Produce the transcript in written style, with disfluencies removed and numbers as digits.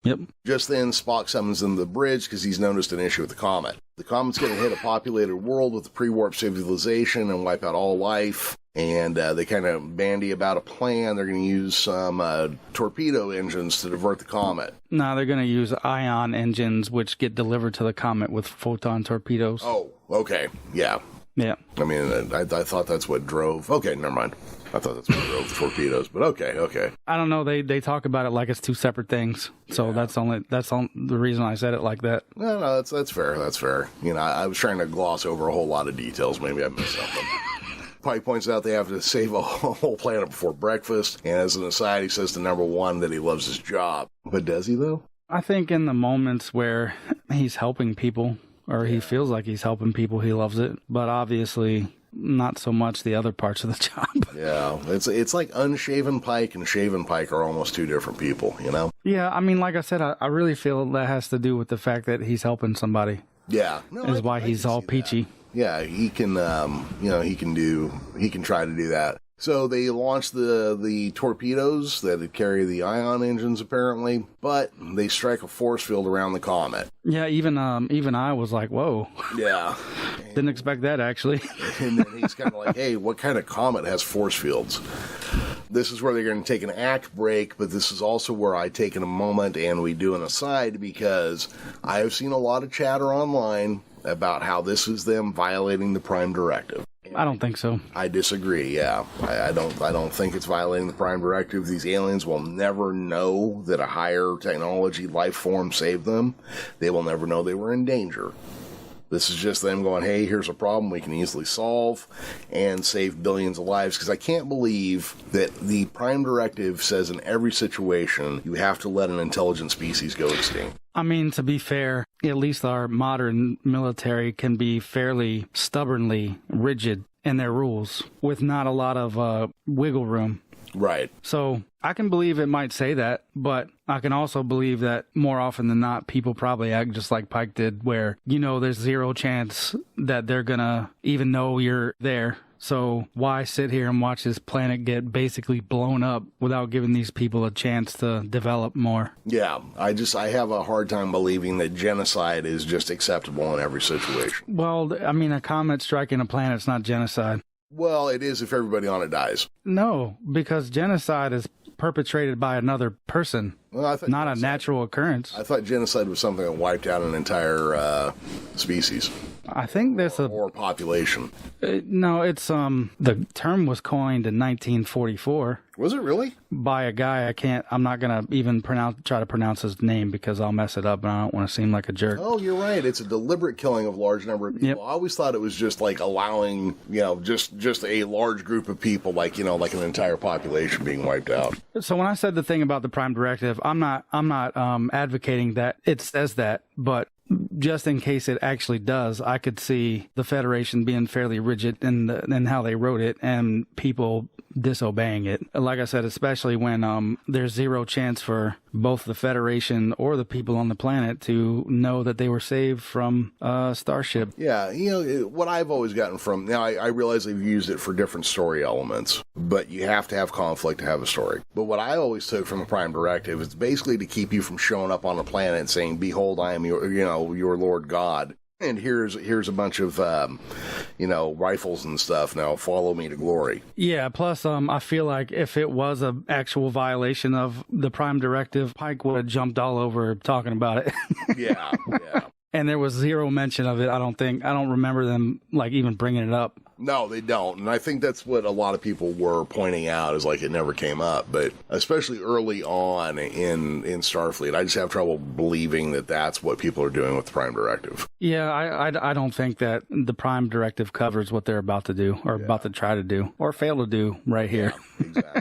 Yep. Just then, Spock summons them to the bridge because he's noticed an issue with the Comet. The Comet's going to hit a populated world with a pre-warp civilization and wipe out all life. And they kind of bandy about a plan. They're going to use some torpedo engines to divert the Comet. No, they're going to use ion engines, which get delivered to the Comet with photon torpedoes. Oh, okay. Yeah. Yeah. I mean, I thought that's what drove... Okay, never mind. I thought that's what drove the torpedoes, but okay. I don't know. They talk about it like it's two separate things. So that's the reason I said it like that. No, that's fair. That's fair. You know, I was trying to gloss over a whole lot of details. Maybe I missed something. Pike points out they have to save a whole planet before breakfast, and as an aside, he says to number one that he loves his job. But does he, though? I think in the moments where he's helping people, or he feels like he's helping people, he loves it. But obviously, not so much the other parts of the job. Yeah, it's like unshaven Pike and shaven Pike are almost two different people, you know? Yeah, I mean, like I said, I really feel that has to do with the fact that he's helping somebody. Yeah. Is why he's all peachy. That. Yeah, he can, he can try to do that. So they launched the torpedoes that carry the ion engines, apparently, but they strike a force field around the Comet. Yeah, even I was like, whoa. Yeah. Didn't expect that, actually. And then he's kind of like, hey, what kind of comet has force fields? This is where they're going to take an act break, but this is also where I take in a moment and we do an aside, because I have seen a lot of chatter online about how this is them violating the Prime Directive. I don't think so. I disagree, yeah. I don't think it's violating the Prime Directive. These aliens will never know that a higher technology life form saved them. They will never know they were in danger. This is just them going, hey, here's a problem we can easily solve and save billions of lives. Because I can't believe that the Prime Directive says in every situation you have to let an intelligent species go extinct. I mean, to be fair, at least our modern military can be fairly stubbornly rigid in their rules with not a lot of wiggle room. Right. So I can believe it might say that, but I can also believe that more often than not, people probably act just like Pike did, where, there's zero chance that they're going to even know you're there. So why sit here and watch this planet get basically blown up without giving these people a chance to develop more? Yeah, I have a hard time believing that genocide is just acceptable in every situation. Well, I mean, a comet striking a planet's not genocide. Well, it is if everybody on it dies. No, because genocide is perpetrated by another person, not a natural occurrence. I thought genocide was something that wiped out an entire species. I think there's or population. No, it's the term was coined in 1944. Was it really? By a guy I'm not gonna even try to pronounce his name because I'll mess it up and I don't want to seem like a jerk. Oh, you're right. It's a deliberate killing of a large number of people. Yep. I always thought it was just like allowing, just a large group of people, like an entire population being wiped out. So when I said the thing about the Prime Directive, I'm not advocating that it says that, but just in case it actually does, I could see the Federation being fairly rigid in how they wrote it and people disobeying it. Like I said, especially when there's zero chance for both the Federation or the people on the planet to know that they were saved from Starship. Yeah, what I've always gotten from, now I realize they've used it for different story elements, but you have to have conflict to have a story. But what I always took from the Prime Directive is basically to keep you from showing up on a planet and saying, behold, I am your Lord God. And here's a bunch of, rifles and stuff. Now follow me to glory. Yeah, plus I feel like if it was an actual violation of the Prime Directive, Pike would have jumped all over talking about it. Yeah. And there was zero mention of it, I don't remember them, even bringing it up. No, they don't. And I think that's what a lot of people were pointing out, is it never came up. But especially early on in Starfleet, I just have trouble believing that that's what people are doing with the Prime Directive. Yeah, I don't think that the Prime Directive covers what they're about to do, or about to try to do, or fail to do right here. Yeah, exactly.